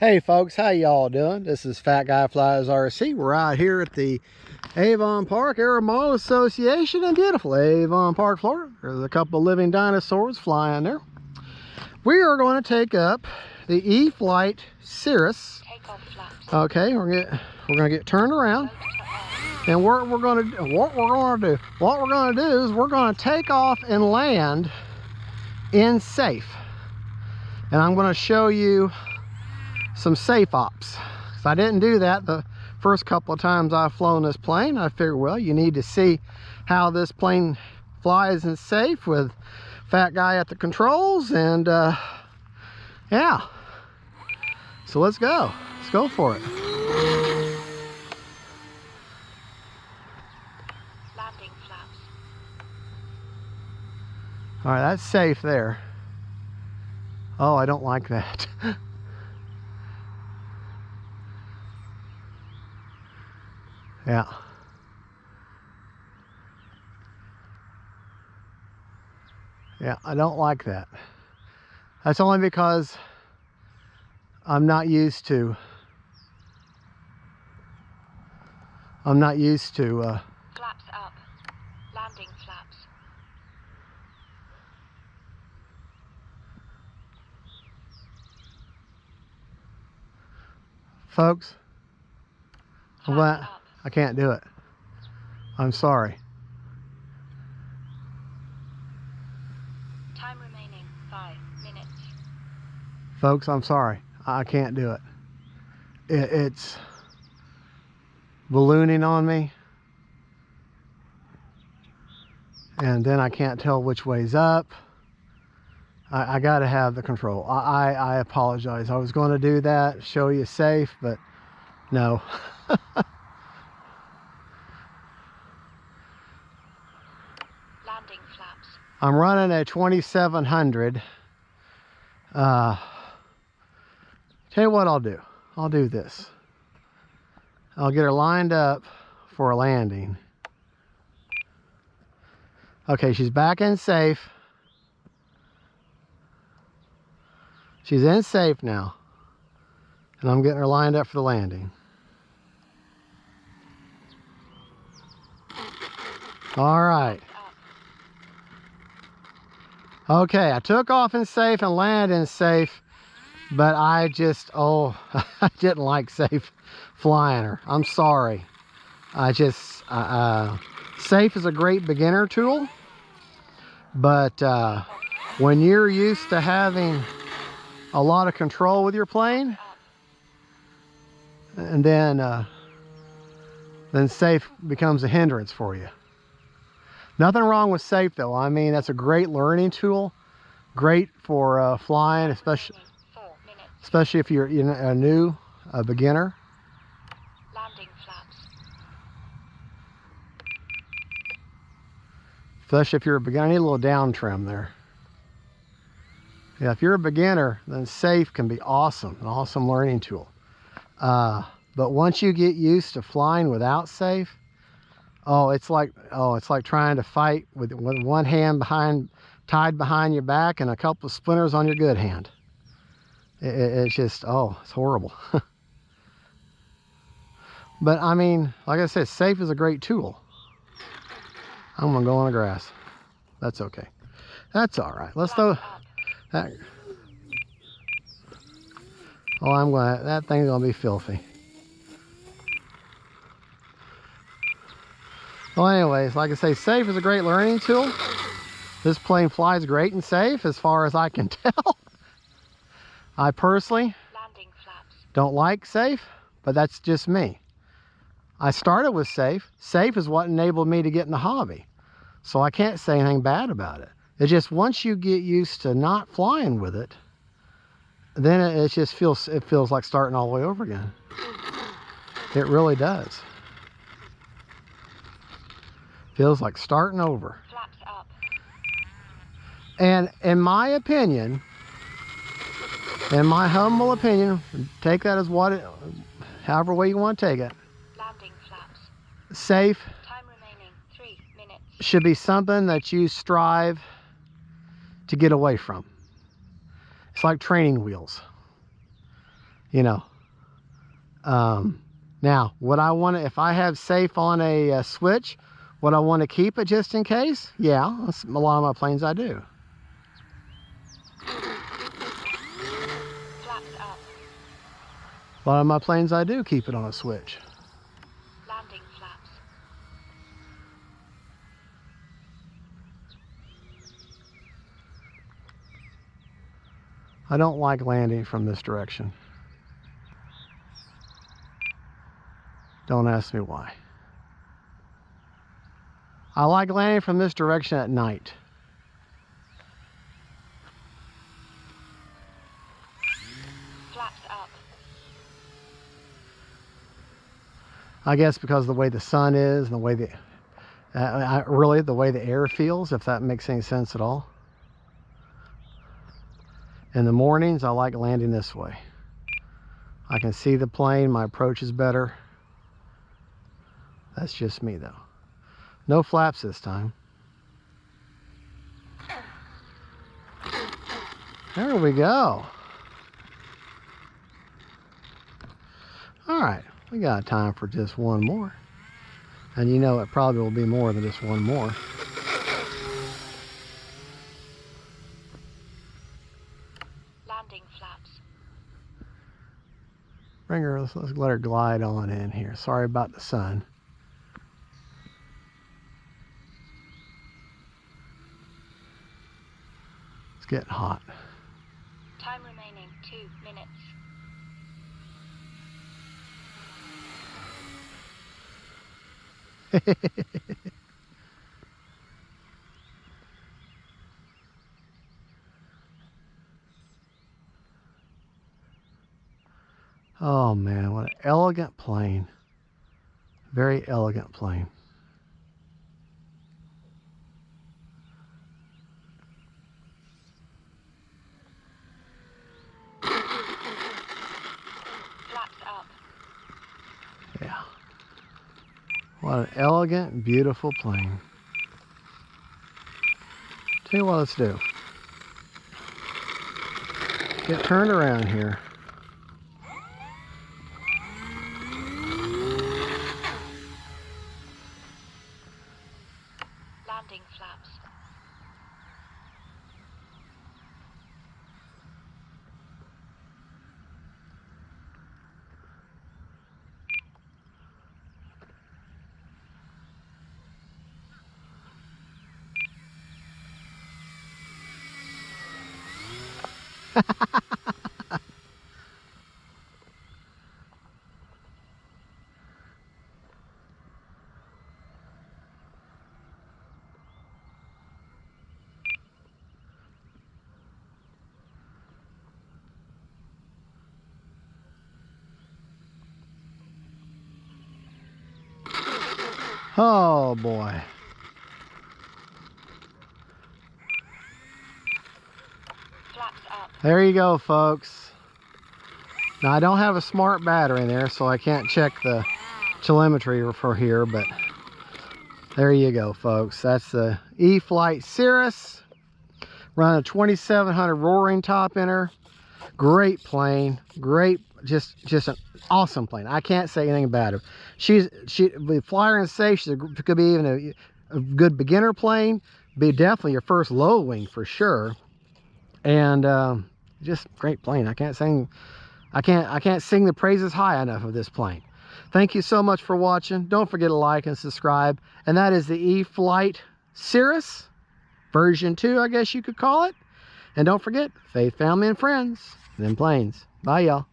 Hey folks, how y'all doing? This is Fat Guy Flies RC. We're out here at the Avon Park Air Mall Association in beautiful Avon Park, Florida. There's a couple of living dinosaurs flying there. We are going to take up the E-flite Cirrus. Okay, we're gonna get turned around, and what we're gonna do is we're gonna take off and land in SAFE, and I'm going to show you some SAFE ops. So I didn't do that the first couple of times I've flown this plane. I figured, well, you need to see how this plane flies in SAFE with Fat Guy at the controls, and yeah. So let's go for it. Landing flaps. All right, that's SAFE there. Oh, I don't like that. Yeah. Yeah, I don't like that. That's only because I'm not used to Flaps up. Landing flaps. folks, Flaps up. I can't do it. I'm sorry. Time remaining 5 minutes. Folks, I'm sorry. I can't do it. It's ballooning on me, and then I can't tell which way's up. I got to have the control. I apologize. I was going to do that, show you SAFE, but no. Landing flaps. I'm running a 2700. Tell you what I'll do. I'll do this. I'll get her lined up for a landing. Okay, she's back in SAFE. She's in SAFE now. And I'm getting her lined up for the landing. All right. Okay, I took off in SAFE and landed in SAFE, but I just, I didn't like SAFE flying her. I'm sorry. SAFE is a great beginner tool, but when you're used to having a lot of control with your plane, and then SAFE becomes a hindrance for you. Nothing wrong with SAFE though. I mean, that's a great learning tool, great for flying, especially if you're a beginner. Landing flaps. Especially if you're a beginner. I need a little down trim there. Yeah, if you're a beginner, then SAFE can be awesome, an awesome learning tool. But once you get used to flying without SAFE, it's like trying to fight with one hand tied behind your back and a couple of splinters on your good hand. It's just, it's horrible. But I mean, like I said, SAFE is a great tool. I'm gonna go on the grass. That's okay. That's all right. Let's throw that. That thing's gonna be filthy. Well, anyways, like I say, SAFE is a great learning tool. This plane flies great in SAFE as far as I can tell. I personally don't like SAFE, but that's just me. I started with SAFE. SAFE is what enabled me to get in the hobby. So I can't say anything bad about it. It's just once you get used to not flying with it, then it feels like starting all the way over again. It really does. Feels like starting over. Flaps up. And in my opinion, in my humble opinion, take that as however way you want to take it. Landing flaps. SAFE Time remaining 3 minutes. should be something that you strive to get away from. It's like training wheels. you know. Now, would I want to, if I have SAFE on a switch, would I want to keep it just in case? Yeah, that's a lot of my planes I do. Flaps up. A lot of my planes I do keep it on a switch. Landing flaps. I don't like landing from this direction. Don't ask me why. I like landing from this direction at night. Flaps up. I guess because of the way the sun is and the way really the way the air feels, if that makes any sense at all. In the mornings, I like landing this way. I can see the plane, my approach is better. That's just me though. No flaps this time. There we go. All right, we got time for just one more. And you know it probably will be more than just one more. Landing flaps. Bring her, let's let her glide on in here. Sorry about the sun. It's getting hot. Time remaining 2 minutes. Oh man, what an elegant plane. Very elegant plane. Flaps up. Yeah. What an elegant, beautiful plane. Tell you what, let's do. Get turned around here. Landing flaps. Oh boy. Flaps up. There you go, folks. Now I don't have a smart battery in there, so I can't check the telemetry for here, but there you go, folks. That's the E-flite Cirrus. Running a 2700 roaring top in her. Great plane. Great, just an awesome plane. I can't say anything about her. She with flyer and safe. Could be even a good beginner plane. Be definitely your first low wing for sure. And just great plane. I can't sing the praises high enough of this plane. Thank you so much for watching. Don't forget to like and subscribe. And that is the E-flite Cirrus version 2, I guess you could call it. And don't forget, faith, family, and friends. Them planes. Bye, y'all.